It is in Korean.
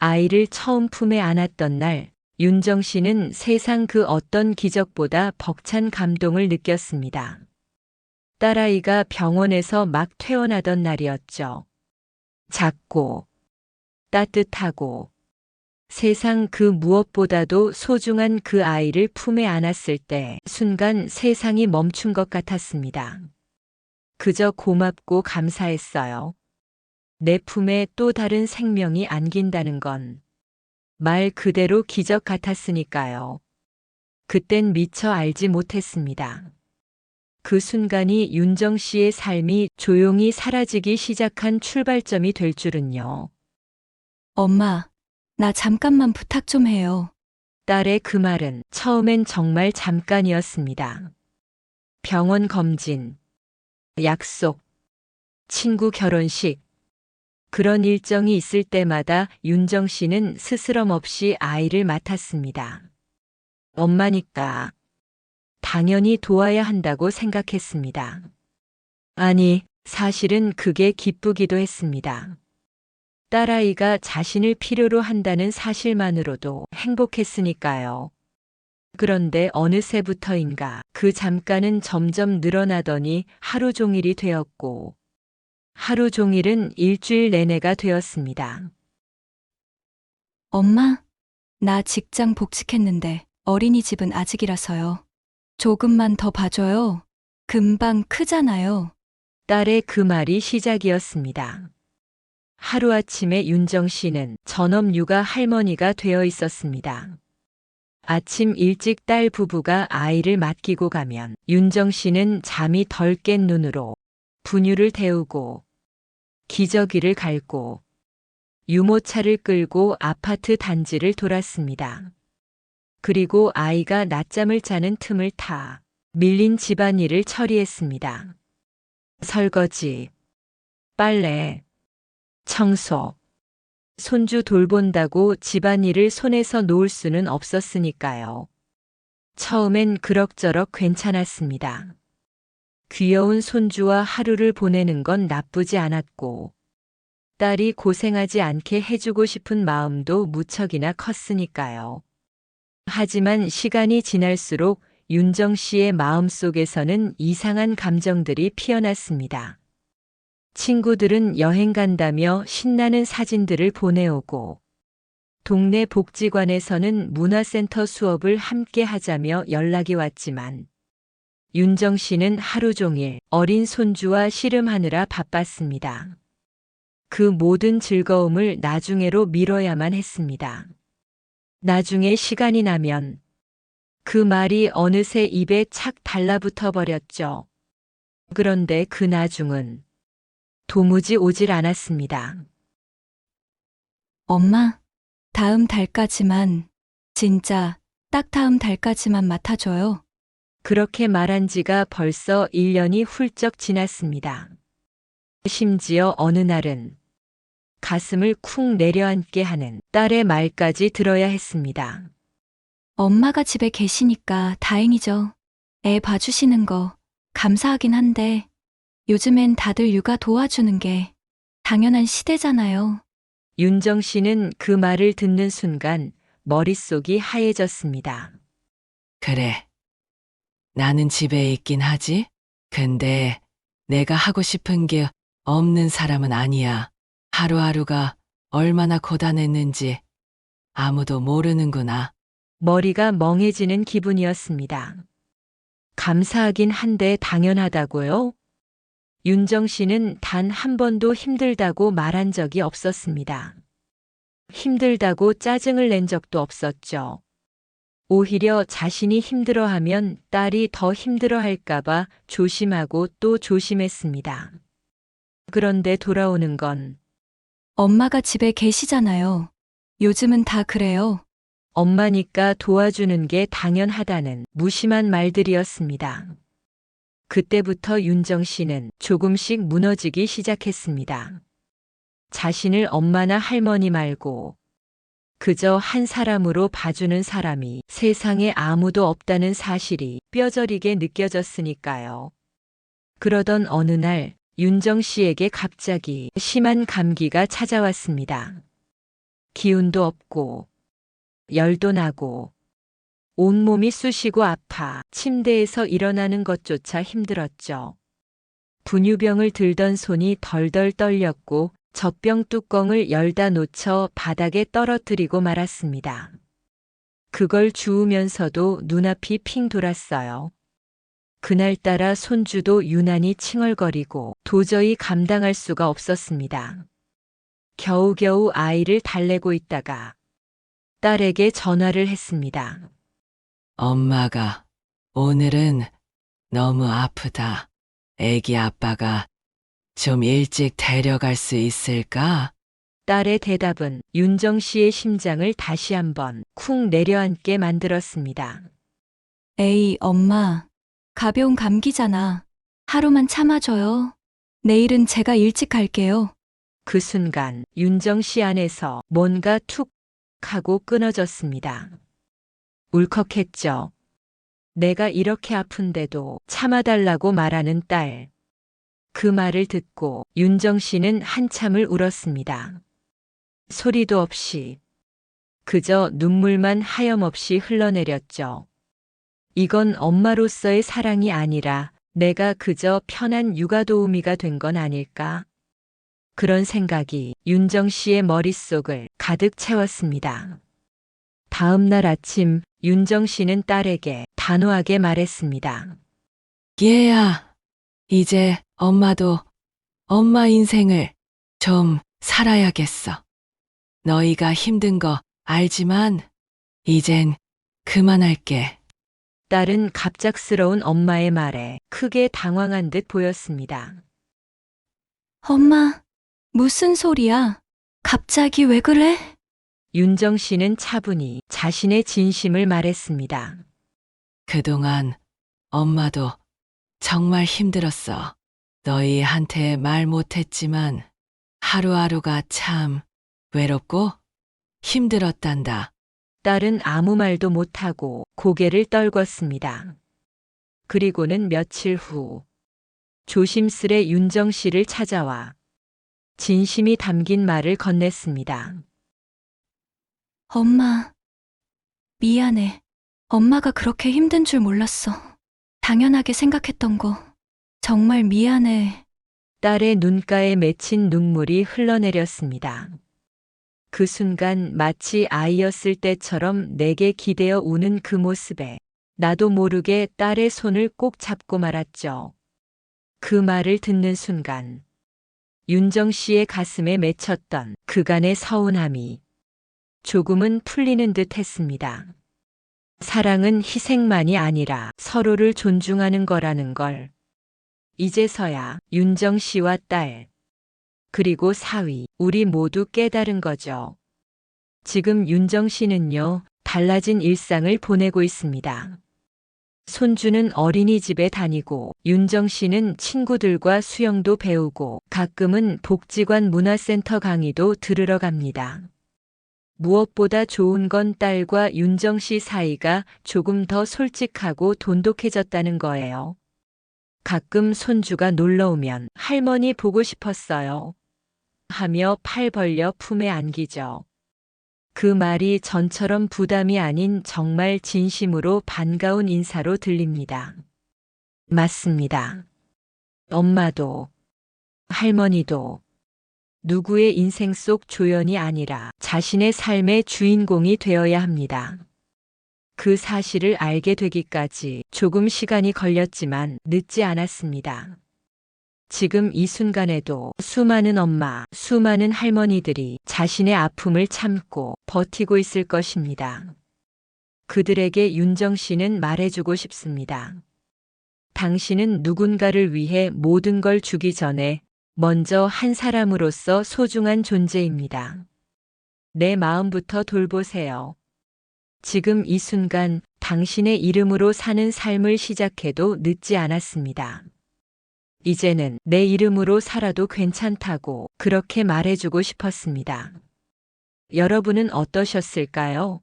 아이를 처음 품에 안았던 날, 윤정 씨는 세상 그 어떤 기적보다 벅찬 감동을 느꼈습니다. 딸아이가 병원에서 막 퇴원하던 날이었죠. 작고, 따뜻하고, 세상 그 무엇보다도 소중한 그 아이를 품에 안았을 때 순간 세상이 멈춘 것 같았습니다. 그저 고맙고 감사했어요. 내 품에 또 다른 생명이 안긴다는 건 말 그대로 기적 같았으니까요. 그땐 미처 알지 못했습니다. 그 순간이 윤정 씨의 삶이 조용히 사라지기 시작한 출발점이 될 줄은요. 엄마, 나 잠깐만 부탁 좀 해요. 딸의 그 말은 처음엔 정말 잠깐이었습니다. 병원 검진, 약속, 친구 결혼식, 그런 일정이 있을 때마다 윤정 씨는 스스럼 없이 아이를 맡았습니다. 엄마니까 당연히 도와야 한다고 생각했습니다. 아니, 사실은 그게 기쁘기도 했습니다. 딸아이가 자신을 필요로 한다는 사실만으로도 행복했으니까요. 그런데 어느새부터인가 그 잠깐은 점점 늘어나더니 하루 종일이 되었고, 하루 종일은 일주일 내내가 되었습니다. 엄마, 나 직장 복직했는데 어린이집은 아직이라서요. 조금만 더 봐줘요. 금방 크잖아요. 딸의 그 말이 시작이었습니다. 하루아침에 윤정 씨는 전업 육아 할머니가 되어 있었습니다. 아침 일찍 딸 부부가 아이를 맡기고 가면 윤정 씨는 잠이 덜 깬 눈으로 분유를 데우고 기저귀를 갈고 유모차를 끌고 아파트 단지를 돌았습니다. 그리고 아이가 낮잠을 자는 틈을 타 밀린 집안일을 처리했습니다. 설거지, 빨래, 청소, 손주 돌본다고 집안일을 손에서 놓을 수는 없었으니까요. 처음엔 그럭저럭 괜찮았습니다. 귀여운 손주와 하루를 보내는 건 나쁘지 않았고, 딸이 고생하지 않게 해주고 싶은 마음도 무척이나 컸으니까요. 하지만 시간이 지날수록 윤정 씨의 마음속에서는 이상한 감정들이 피어났습니다. 친구들은 여행 간다며 신나는 사진들을 보내오고, 동네 복지관에서는 문화센터 수업을 함께 하자며 연락이 왔지만, 윤정 씨는 하루 종일 어린 손주와 씨름하느라 바빴습니다. 그 모든 즐거움을 나중에로 미뤄야만 했습니다. 나중에 시간이 나면 그 말이 어느새 입에 착 달라붙어 버렸죠. 그런데 그 나중은 도무지 오질 않았습니다. 엄마, 다음 달까지만, 진짜 딱 다음 달까지만 맡아줘요. 그렇게 말한 지가 벌써 1년이 훌쩍 지났습니다. 심지어 어느 날은 가슴을 쿵 내려앉게 하는 딸의 말까지 들어야 했습니다. 엄마가 집에 계시니까 다행이죠. 애 봐주시는 거 감사하긴 한데, 요즘엔 다들 육아 도와주는 게 당연한 시대잖아요. 윤정 씨는 그 말을 듣는 순간 머릿속이 하얘졌습니다. 그래. 나는 집에 있긴 하지? 근데 내가 하고 싶은 게 없는 사람은 아니야. 하루하루가 얼마나 고단했는지 아무도 모르는구나. 머리가 멍해지는 기분이었습니다. 감사하긴 한데 당연하다고요? 윤정 씨는 단 한 번도 힘들다고 말한 적이 없었습니다. 힘들다고 짜증을 낸 적도 없었죠. 오히려 자신이 힘들어하면 딸이 더 힘들어할까봐 조심하고 또 조심했습니다. 그런데 돌아오는 건 엄마가 집에 계시잖아요. 요즘은 다 그래요. 엄마니까 도와주는 게 당연하다는 무심한 말들이었습니다. 그때부터 윤정 씨는 조금씩 무너지기 시작했습니다. 자신을 엄마나 할머니 말고 그저 한 사람으로 봐주는 사람이 세상에 아무도 없다는 사실이 뼈저리게 느껴졌으니까요. 그러던 어느 날 윤정 씨에게 갑자기 심한 감기가 찾아왔습니다. 기운도 없고 열도 나고 온몸이 쑤시고 아파 침대에서 일어나는 것조차 힘들었죠. 분유병을 들던 손이 덜덜 떨렸고 젖병 뚜껑을 열다 놓쳐 바닥에 떨어뜨리고 말았습니다. 그걸 주우면서도 눈앞이 핑 돌았어요. 그날따라 손주도 유난히 칭얼거리고 도저히 감당할 수가 없었습니다. 겨우겨우 아이를 달래고 있다가 딸에게 전화를 했습니다. 엄마가 오늘은 너무 아프다. 애기 아빠가 좀 일찍 데려갈 수 있을까? 딸의 대답은 윤정 씨의 심장을 다시 한번 쿵 내려앉게 만들었습니다. 에이, 엄마. 가벼운 감기잖아. 하루만 참아줘요. 내일은 제가 일찍 갈게요. 그 순간 윤정 씨 안에서 뭔가 툭 하고 끊어졌습니다. 울컥했죠. 내가 이렇게 아픈데도 참아달라고 말하는 딸. 그 말을 듣고 윤정 씨는 한참을 울었습니다. 소리도 없이 그저 눈물만 하염없이 흘러내렸죠. 이건 엄마로서의 사랑이 아니라 내가 그저 편한 육아도우미가 된 건 아닐까? 그런 생각이 윤정 씨의 머릿속을 가득 채웠습니다. 다음 날 아침 윤정 씨는 딸에게 단호하게 말했습니다. 얘야, 이제 엄마도 엄마 인생을 좀 살아야겠어. 너희가 힘든 거 알지만 이젠 그만할게. 딸은 갑작스러운 엄마의 말에 크게 당황한 듯 보였습니다. 엄마, 무슨 소리야? 갑자기 왜 그래? 윤정 씨는 차분히 자신의 진심을 말했습니다. 그동안 엄마도 정말 힘들었어. 너희한테 말 못했지만 하루하루가 참 외롭고 힘들었단다. 딸은 아무 말도 못하고 고개를 떨궜습니다. 그리고는 며칠 후 조심스레 윤정 씨를 찾아와 진심이 담긴 말을 건넸습니다. 엄마, 미안해. 엄마가 그렇게 힘든 줄 몰랐어. 당연하게 생각했던 거. 정말 미안해. 딸의 눈가에 맺힌 눈물이 흘러내렸습니다. 그 순간 마치 아이였을 때처럼 내게 기대어 우는 그 모습에 나도 모르게 딸의 손을 꼭 잡고 말았죠. 그 말을 듣는 순간 윤정 씨의 가슴에 맺혔던 그간의 서운함이 조금은 풀리는 듯 했습니다. 사랑은 희생만이 아니라 서로를 존중하는 거라는 걸 이제서야 윤정 씨와 딸, 그리고 사위, 우리 모두 깨달은 거죠. 지금 윤정 씨는요, 달라진 일상을 보내고 있습니다. 손주는 어린이집에 다니고 윤정 씨는 친구들과 수영도 배우고 가끔은 복지관 문화센터 강의도 들으러 갑니다. 무엇보다 좋은 건 딸과 윤정 씨 사이가 조금 더 솔직하고 돈독해졌다는 거예요. 가끔 손주가 놀러 오면 할머니 보고 싶었어요. 하며 팔 벌려 품에 안기죠. 그 말이 전처럼 부담이 아닌 정말 진심으로 반가운 인사로 들립니다. 맞습니다. 엄마도, 할머니도 누구의 인생 속 조연이 아니라 자신의 삶의 주인공이 되어야 합니다. 그 사실을 알게 되기까지 조금 시간이 걸렸지만 늦지 않았습니다. 지금 이 순간에도 수많은 엄마, 수많은 할머니들이 자신의 아픔을 참고 버티고 있을 것입니다. 그들에게 윤정 씨는 말해주고 싶습니다. 당신은 누군가를 위해 모든 걸 주기 전에 먼저 한 사람으로서 소중한 존재입니다. 내 마음부터 돌보세요. 지금 이 순간 당신의 이름으로 사는 삶을 시작해도 늦지 않았습니다. 이제는 내 이름으로 살아도 괜찮다고 그렇게 말해주고 싶었습니다. 여러분은 어떠셨을까요?